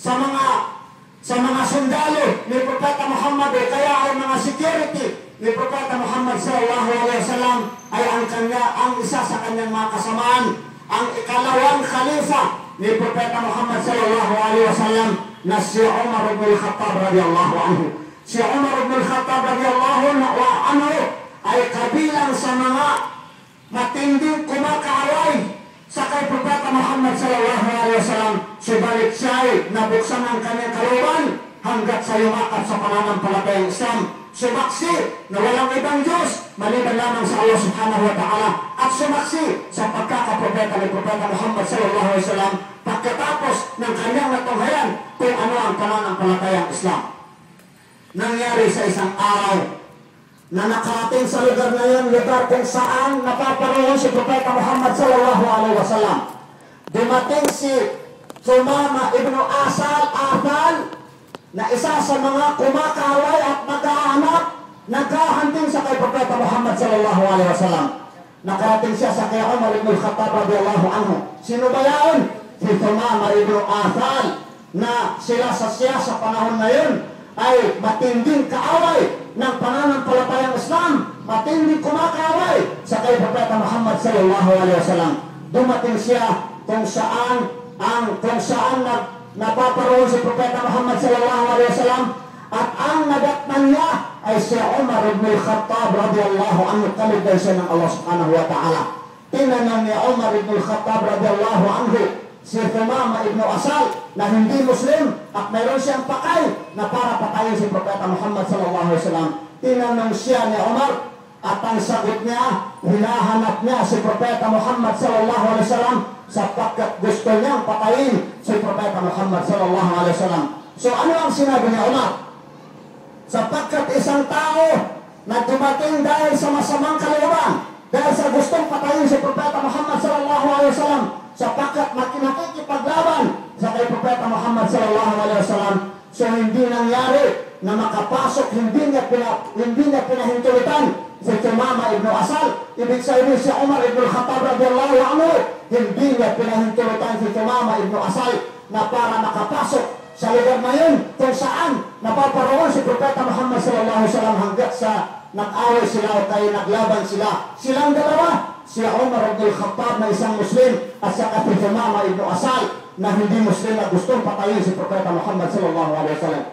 sa mga sundalo ni Propeta Muhammad, kaya ay mga security ni Propeta Muhammad sallallahu alaihi wasallam, ay ang isa sa kanyang mga kasamaan, ang ikalawang khalifa ni Propeta Muhammad sallallahu alaihi wasallam, na si Umar ibn al-Khattab radiyallahu anhu. Si Umar ibn al-Khattab radiyallahu anhu ay kabilang sa mga matinding kumakaaway sa kay Propeta Muhammad sallallahu alaihi wasallam, subalit siya ay nabuksan ang kanyang kalooban hanggat sa yumakap sa pananampalatayang Islam. sumaksi na walang ibang Diyos maliban lamang sa Allah subhanahu wa ta'ala, at sumaksi sa pagkakapropeta ni Propeta Muhammad sallallahu alaihi wasallam pagkatapos ng kanyang natunghayan kung ano ang pananampalatayang Islam. Nangyari sa isang araw na nakarating sa lugar na yun, lugar kung saan napaparoon si Propeta Muhammad sallallahu alaihi wasallam. Dumating si Sumama ibnu Asal na isa sa mga kumakaway at naghahanap, naghahanting sa kay Propeta Muhammad sallallahu alaihi wasallam. Nakarating siya sa kay Umar ibn al-Khattab radiyallahu anhu. Sino ba yan? Si Sumama ibnu Asal, na siya sa panahon na yun ay matinding kaaway ng pananampalatayang Islam, matinding kumakaway sa kay Propeta Muhammad sallallahu alaihi wasallam. Dumating siya kung saan napaparoon si Propeta Muhammad sallallahu alaihi wasallam, at ang nadatnan niya ay si Umar ibn al-Khattab radiyallahu anhu, kaligay siya ng Allah subhanahu wa ta'ala. Tinanong ni Umar ibn al-Khattab radiyallahu anhu si Sumama ibn Asal na hindi Muslim at mayroon siyang pakay na para patayin si Propeta Muhammad sallallahu alaihi wasallam. Tinanong siya ni Umar at ang sagot niya, hinahanap niya si Propeta Muhammad sallallahu alaihi wasallam sapagkat gusto niyang patayin si Propeta Muhammad sallallahu alaihi wasallam. So ano ang sinabi ni Umar? Sapagkat isang tao na dumating dahil sa masamang kalooban, dahil sa gustong patayin si Propeta Muhammad sallallahu alaihi wasallam, sapagkat nakikipaglaban sa kay Propeta Muhammad sallallahu alaihi wasallam, so hindi nangyari na makapasok, hindi niya pinahintulitan si Sumama ibn Asal. Ibig sabihin si Umar ibn al-Khattab radiyallahu anhu, hindi niya pinahintulitan si Sumama ibn Asal na para makapasok sa lugar na yun kung saan napaparoon si Propeta Muhammad sallallahu alaihi wasallam, hanggat sa nag-away sila o tayo naglaban sila. Silang dalawa, si Umar ibn al-Khattab na isang Muslim at saka si Sumama ibn Asal na hindi Muslim na gustong patayin si Propeta Muhammad sallallahu alaihi wasallam.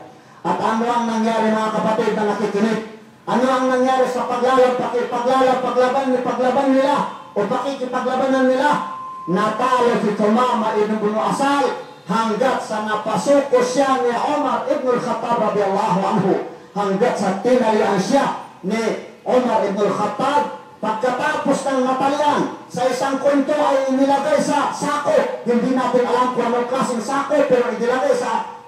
At ano ang nangyari mga kapatid na nakikinig? Ano ang nangyari sa paglaban nila o pakikipaglabanan nila? Natalo si Sumama ibn Asal hanggat sa napasuko siya ni Umar ibn al-Khattab radiyallahu anhu, hanggat sa tinalian siya ni Umar ibn al-Khattab. Pagkatapos ng natalian, sa isang kwento ay inilagay sa sako. Hindi natin alam kung anong klaseng sako, pero inilagay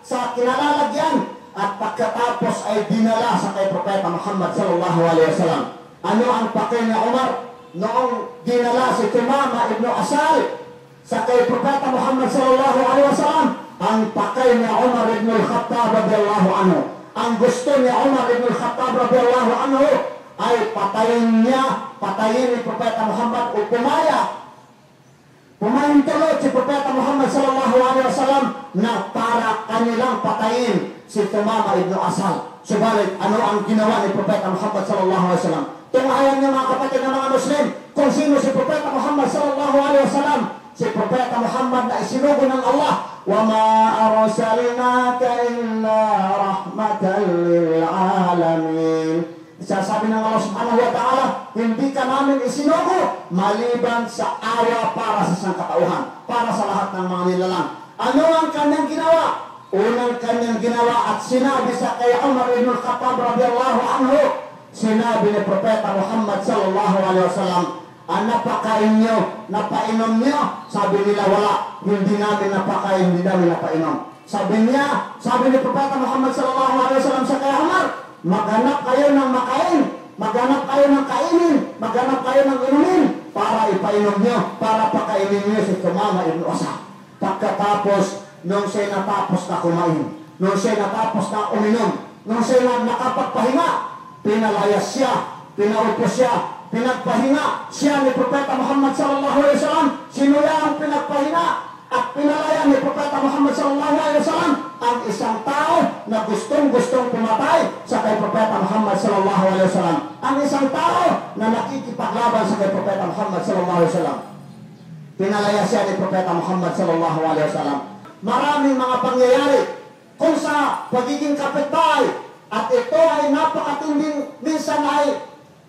sa kinalalagyan. At pagkatapos ay dinala sa kay Propeta Muhammad sallallahu alaihi wasallam. Ano ang pakay ni Umar noong dinala si Sumama ibn Asal sa kay Propeta Muhammad sallallahu alaihi wasallam? Ang pakay ni Umar ibn al-Khattab radiyallahu anhu, ang gusto ni Umar ibn al-Khattab radiyallahu anhu ay patayin ni Propeta Muhammad o pumahintulot si Propeta Muhammad sallallahu alaihi wasallam na para kanilang patayin si Sumama ibn Asal. Subalit, ano ang ginawa ni Propeta Muhammad sallallahu alaihi wasallam? Tunghayan niyo mga kapatid ng mga Muslim kung sino si Propeta Muhammad sallallahu alaihi wasallam. Si Propeta Muhammad na isinugo ng Allah, wa ma arsalnaka illa rahmatan lil alamin. Sasabi ng Allah subhanahu wa ta'ala, hindi ka namin isinugo maliban sa awa para sa sangkatauhan, para sa lahat ng mga nilalang. Ano ang kanyang ginawa? Unang kanyang ginawa at sinabi sa kay Umar ibn al-Khattab radiyallahu anhu, sinabi ni Propeta Muhammad sallallahu alaihi wasallam, napakain nyo, napainom nyo? Sabi nila, wala, hindi namin napakain, hindi namin napainom. Sabi ni Propeta Muhammad sallallahu alaihi wasallam sa kay Umar, maghanap kayo ng makain, maghanap kayo ng kainin, maghanap kayo ng inumin para ipainom nyo, para pakainin nyo si Sumama ibn Asal. Pagkatapos, nung siya natapos na kumain, nung siya natapos na uminom, nung siya nakapagpahinga, pinalayas siya, pinaupo siya, pinagpahinga siya ni Propeta Muhammad sallallahu alaihi wasallam. Sino ang pinagpahinga at pinalaya ni Propeta Muhammad sallallahu alaihi wasallam? Ang isang tao na gustong pumatay sa kay Propeta Muhammad sallallahu alaihi wasallam. Ang isang tao na nakikipaglaban sa kay Propeta Muhammad sallallahu alaihi wasallam. Pinalaya siya ni Propeta Muhammad sallallahu alaihi wasallam. Maraming mga pangyayari kung sa pagiging kapitbahay, at ito ay napakatinding, minsan ay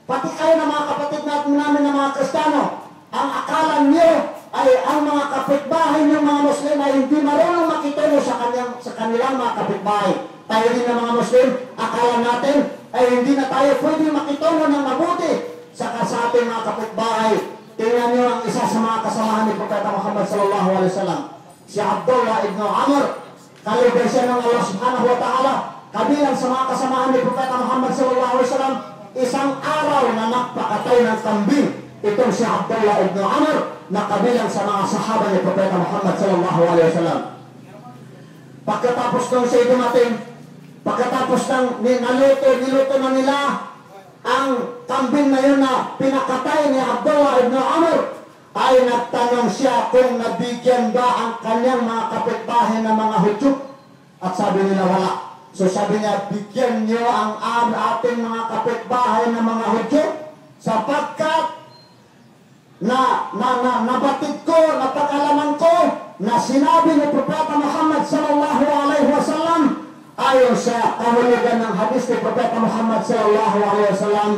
pati kayo ng mga kapatid namin ng mga Kristiyano, ang akala niyo ay ang mga kapitbahay ng mga Muslim ay hindi marunong makitulong sa kanilang mga kapitbahay. Tayo din ng mga Muslim, akala natin ay hindi na tayo pwede makitungo ng mabuti sa ating mga kapitbahay. Tingnan niyo ang isa sa mga kasamahan ni Propeta Muhammad sallallahu alaihi wasallam, si Abdullah ibn Amr. Kalibay siya ng Allah subhanahu wa ta'ala. Kabilang sa mga kasamahan ni Propeta Muhammad sallallahu alaihi wasallam, isang araw na nagpakatay ng kambing itong si Abdullah ibn Amr, na kabilang sa mga sahaba ni Propeta Muhammad sallallahu alaihi wasallam. Pagkatapos nung siya dumating, pagkatapos ng niluto na nila ang kambing na yun na pinakatay ni Abdullah ibn Amr, ay nagtanong siya kung nabigyan ba ang kanyang mga kapitbahay ng mga hudyok, at sabi nila wala. So sabi niya, bigyan niyo ang ating mga kapitbahay ng mga hudyok, sapagkat nabatid ko, napag-alaman ko na sinabi ni Propeta Muhammad sallallahu alaihi wasallam, ayon sa kahulugan ng hadis ni Propeta Muhammad sallallahu alaihi wasallam,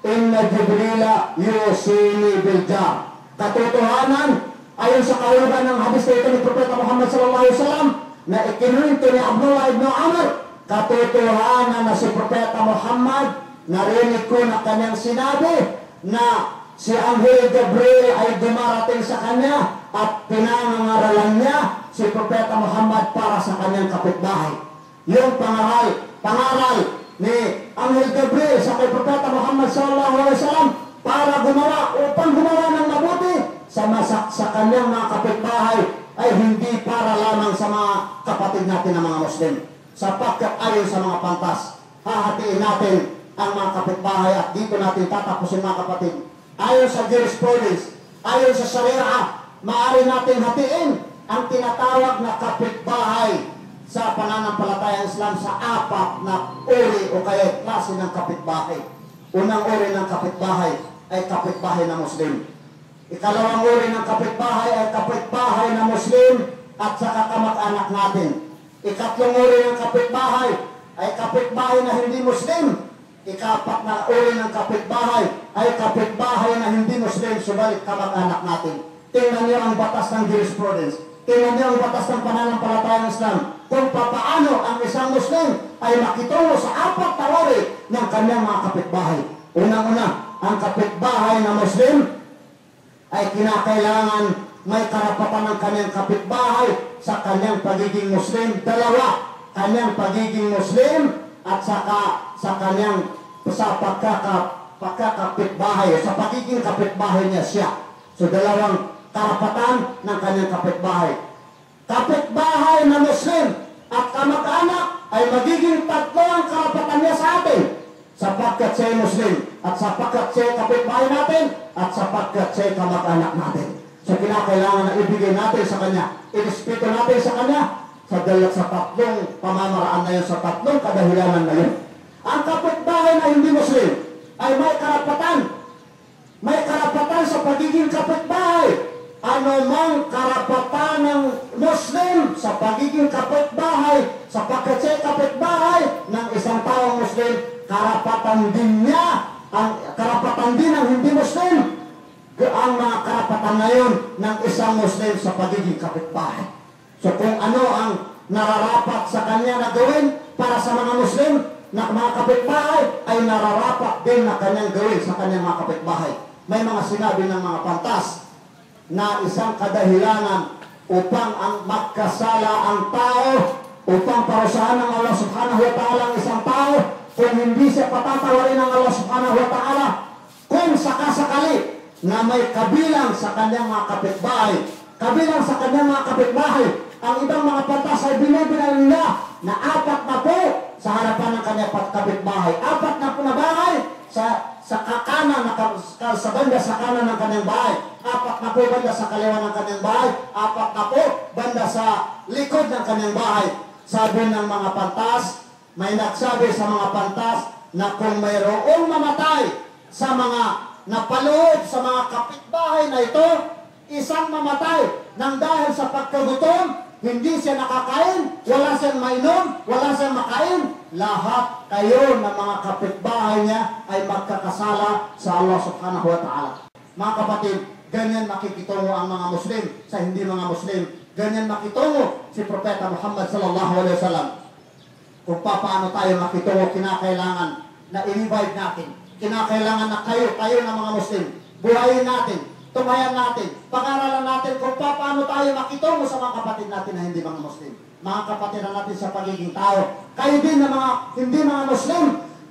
inna Jibrila yusini bil jar. Katotohanan, ayon sa kahulugan ng hadis ni Propeta Muhammad sallallahu alaihi wasallam, na ikinuwento ni Abdullah ibn Amr, katotohanan na si Propeta Muhammad, narinig ko na kanyang sinabi na si Anghel Gabriel ay dumarating sa kanya at pinangangaralan niya si Propeta Muhammad para sa kanyang kapitbahay. Yung pangaral ni Anghel Gabriel sa kay Propeta Muhammad sallallahu alaihi wasallam upang gumawa ng mabuti sa kanyang mga kapitbahay, ay hindi para lamang sa mga kapatid natin na mga Muslim. Sapagkat ayon sa mga pantas, hahatiin natin ang mga kapitbahay at dito natin tatapusin mga kapatid. Ayon sa jurisprudence, ayon sa Sharia, maaari natin hatiin ang tinatawag na kapitbahay sa pananampalatayang Islam sa apat na uri o kaya klase ng kapitbahay. Unang uri ng kapitbahay ay kapitbahay na Muslim. Ikalawang uri ng kapitbahay ay kapitbahay na Muslim at saka kamag-anak natin. Ikatlong uri ng kapitbahay ay kapitbahay na hindi Muslim. Ikapat na uri ng kapitbahay ay kapitbahay na hindi Muslim, subalit kamag-anak natin. Tingnan niyo ang batas ng jurisprudence. Tingnan niyo ang batas ng pananampalatayang Islam, kung papaano ang isang Muslim ay makitungo sa apat na uri ng kanyang mga kapitbahay. Unang-una, ang kapitbahay na Muslim ay kinakailangan may karapatan ng kanyang kapitbahay sa kanyang pagiging Muslim. Dalawa, kanyang pagiging Muslim at saka sa kanyang pagkakapitbahay, sa pagiging kapitbahay niya siya. So dalawang karapatan ng kanyang kapitbahay. Kapitbahay na Muslim at kamag-anak ay magiging tatlo ang karapatan niya sa atin, sapagkat siya Muslim, at sapagkat siya kapitbahay natin, at sapagkat siya kamag-anak natin. So kinakailangan na ibigay natin sa kanya, irespeto natin sa kanya sa tatlong pamamaraan na yun, sa tatlong kadahilanan na yun. Ang kapitbahay na hindi Muslim ay may karapatan sa pagiging kapitbahay. Ano mang karapatan ng Muslim sa pagiging kapitbahay, sapagkat siya kapitbahay ng isang taong Muslim, karapatan din niya, karapatan din ng hindi Muslim ang mga karapatan na yun ng isang Muslim sa pagiging kapitbahay. So kung ano ang nararapat sa kanya na gawin para sa mga Muslim na mga kapitbahay, ay nararapat din na kanyang gawin sa kanyang mga kapitbahay. May mga sinabi ng mga pantas na isang kadahilanan upang ang magkasala ang tao, upang parusahan ng Allah subhanahu wa ta'ala ang isang tao, kung hindi siya patatawarin ng Allah subhanahu wa ta'ala, kung sakasakali na may kabilang sa kanyang mga kapitbahay, kabilang sa kanyang mga kapitbahay, ang ibang mga pantas ay binibilang nila na 4 na po sa harapan ng kanyang kapitbahay, 4 na po na bahay sa kanan, sa banda sa kanan ng kanyang bahay, 4 na po banda sa kaliwa ng kanyang bahay, 4 na po banda sa likod ng kanyang bahay. Sabi ng mga pantas, may nagsabi sa mga pantas na kung mayroong mamatay sa mga napaloob sa mga kapitbahay na ito, isang mamatay nang dahil sa pagkagutom, hindi siya nakakain, wala siyang mainom, wala siyang makain, lahat kayo ng mga kapitbahay niya ay magkakasala sa Allah subhanahu wa ta'ala. Mga kapatid, ganyan makikitungo ang mga Muslim sa hindi mga Muslim. Ganyan makitungo si Propeta Muhammad sallallahu alaihi wasallam. Kung paano tayo makitungo, kinakailangan na i-revive natin. Kinakailangan na kayo na mga Muslim, buhayin natin, tumayan natin, pag-aralan natin kung paano tayo makitungo sa mga kapatid natin na hindi mga Muslim. Mga kapatid natin sa pagiging tao. Kayo din na mga hindi mga Muslim,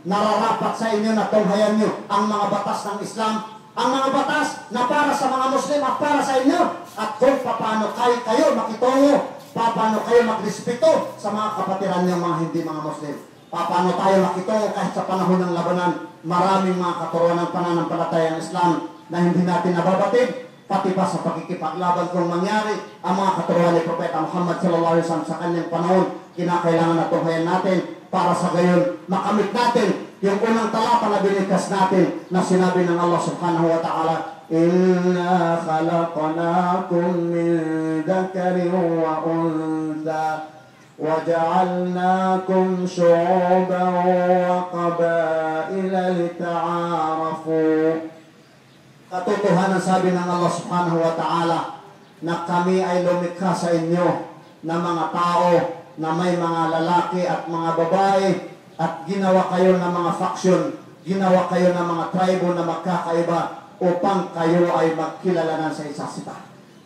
nararapat sa inyo na tunghayan nyo ang mga batas ng Islam, ang mga batas na para sa mga Muslim at para sa inyo, at kung paano kayo makitungo, paano kayo magrespeto sa mga kapatiran nyo mga hindi mga Muslim. Paano tayo makitungo kahit sa panahon ng labanan, maraming mga katuruan ng pananampalatayang Islam na hindi natin nababatid, pati pa sa pagkikipaglaban kung mangyari ang mga katuruan ni Propeta Muhammad sallallahu alaihi wasallam sa kanyang panahon. Kinakailangan na tunghayan natin para sa gayon makamit natin yung unang talata na binigkas natin na sinabi ng Allah subhanahu wa ta'ala, Inna khalaqnakum min dhakarin wa untha وَجَعَلْنَاكُمْ شُعُوبًا وَقَبَائِلَ لِتَعَارَفُوا. Katotohanan sabi ng Allah subhanahu wa ta'ala na kami ay lumikha sa inyo na mga tao na may mga lalaki at mga babae at ginawa kayo ng mga faction, ginawa kayo ng mga tribo na magkakaiba upang kayo ay magkilalanan sa isa't isa.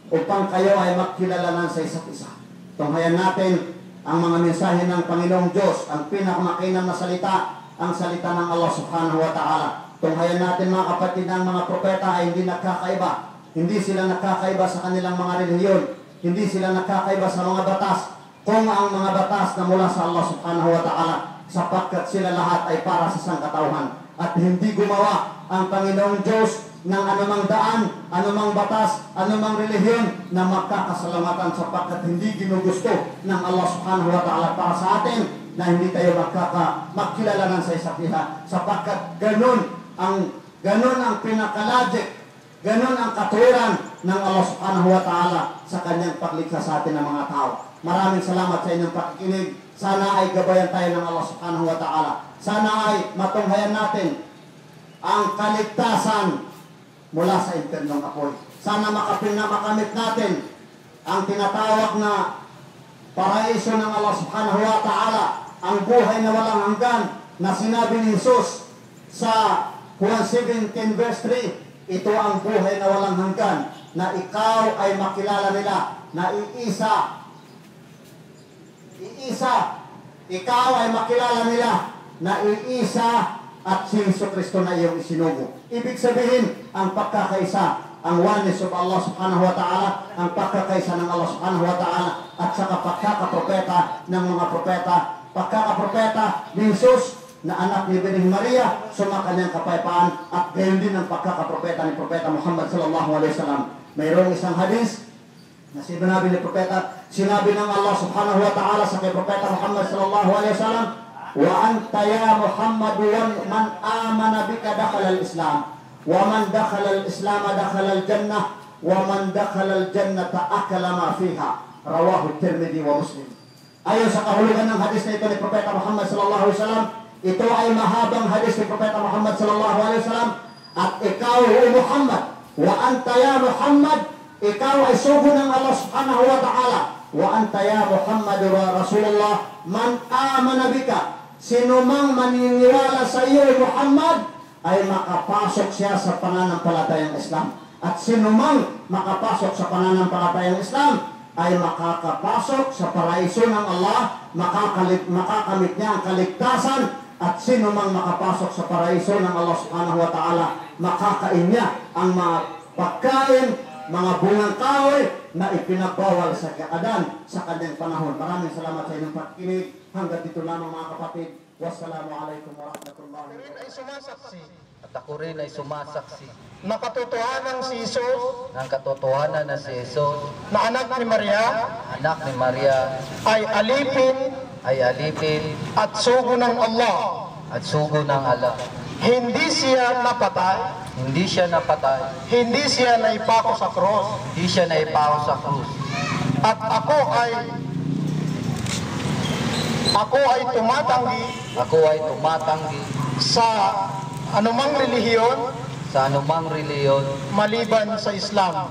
Upang kayo ay magkilalanan sa isa't isa. Tunghayan natin ang mga mensahe ng Panginoong Diyos, ang pinakamakinam na salita, ang salita ng Allah subhanahu wa ta'ala. Tunghayan natin mga kapatid ng mga propeta ay hindi nakakaiba. Hindi sila nakakaiba sa kanilang mga relihiyon. Hindi sila nakakaiba sa mga batas. Kung ang mga batas na mula sa Allah subhanahu wa ta'ala, sapagkat sila lahat ay para sa sangkatauhan. At hindi gumawa ang Panginoong Diyos ng anumang daan, anumang batas, anumang relihiyon na magkakasalamatan sapagkat hindi ginugusto ng Allah subhanahu wa ta'ala para sa atin na hindi tayo magkilalanan sa isa't isa sapagkat ganun ang pinakalogic, ganun ang katuwiran ng Allah subhanahu wa ta'ala sa kanyang paglikha sa atin ng mga tao. Maraming salamat sa inyong pakikinig. Sana ay gabayan tayo ng Allah subhanahu wa ta'ala. Sana ay matunghayan natin ang kaligtasan mula sa impernong apoy. Sana makamit natin ang tinatawag na paraiso ng Allah subhanahu wa ta'ala, ang buhay na walang hanggan na sinabi ni Jesus sa Juan 17 verse 3, ito ang buhay na walang hanggan, na ikaw ay makilala nila na iisa, ikaw ay makilala nila na iisa at si Jesucristo na iyong isinugo. Ibig sabihin, ang pagkakaisa, ang oneness of Allah subhanahu wa ta'ala, ang pagkakaisa ng Allah subhanahu wa ta'ala, at saka pagkakapropeta ng mga propeta, pagkakapropeta ni Jesus na anak ni Birheng Maria, sumakanyang kapayapaan, at gayon din ang pagkakapropeta ni Propeta Muhammad sallallahu alaihi wasallam. Mayroong isang hadis na sinabi ni Propeta, sinabi ng Allah subhanahu wa ta'ala sa kay Propeta Muhammad sallallahu alaihi wasallam, wa anta ya Muhammad man amana bika dakhala al-Islam wa man dakhala al-Islam dakhala al-Jannah wa man dakhala al-Jannata akala ma fiha. Rawahu Tirmidhi wa Muslim. Ayon sa kahulugan ng hadis na ito ni Propeta Muhammad sallallahu alaihi wasallam, ito ay mahabang hadis ni Propeta Muhammad sallallahu alaihi wasallam, at ikaw o Muhammad, wa anta ya Muhammad, ikaw ay sugo ng Allah subhanahu wa ta'ala, wa anta ya Muhammad wa Rasulullah man amana bika, sino mang maniniwala sa iyo Muhammad ay makapasok siya sa pananampalatayang Islam, at sino mang makapasok sa pananampalatayang Islam ay makakapasok sa paraiso ng Allah, makakamit niya ang kaligtasan, at sino mang makapasok sa paraiso ng Allah subhanahu wa ta'ala, makakain niya ang mga pagkain, mga bungang kahoy na ipinagbawal sa Adan sa kanyang panahon. Maraming salamat sa inyong pakikinig. Hanggang dito lamang mga kapatid. Wassalamualaikum warahmatullahi wabarakatuh. At ako rin ay sumasaksi na katotohanan si Jesus ng katotohanan na si Jesus, na anak ni Maria anak ni Maria, ay alipin at sugo ng Allah. sugo ng Allah. Hindi siya napatay, Hindi siya napatay, hindi siya naipako sa cross, hindi siya naipaw sa krus. at ako ay tumatanggi Ako ay tumatanggi sa anumang relihiyon sa anumang reliyon maliban sa Islam.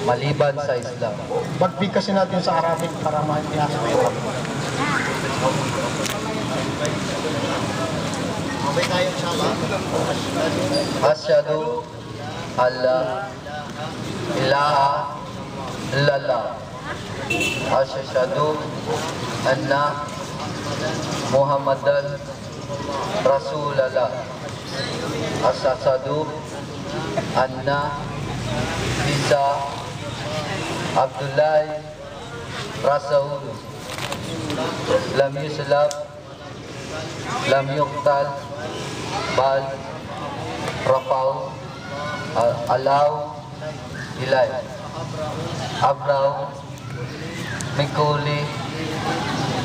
maliban sa Islam. Pagbigkasin natin sa Arabic para maintindihan. Sabay tayong sama. Asyhadu alla ilaha illallah. Asyhadu anna Muhammadan Rasulullah. Asyhadu anna Isa Abdullah Rasul. Lam yuslab, lam yuqtal, bal rafau alaw ilay abraw mikuli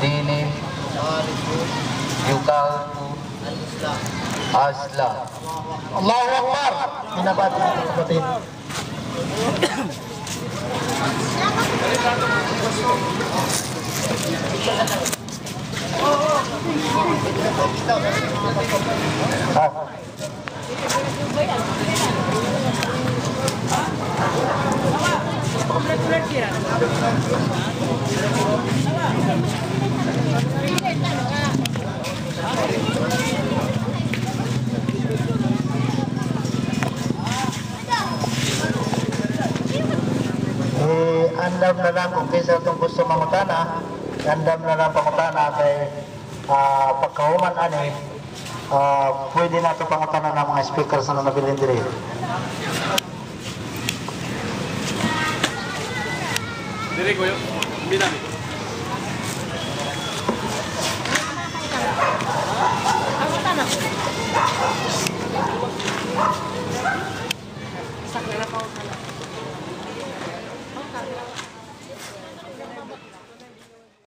dinin yukaku asla. Allahu Akbar! Pinabati natin kapatid. Andam na lang kung kaysa itong gusto mangutana, andam na lang pangutana kay pagkahuman ani, pwede na ito pangutana ng mga speaker sa nabilin diri. Diri ko yun. Hindi namin.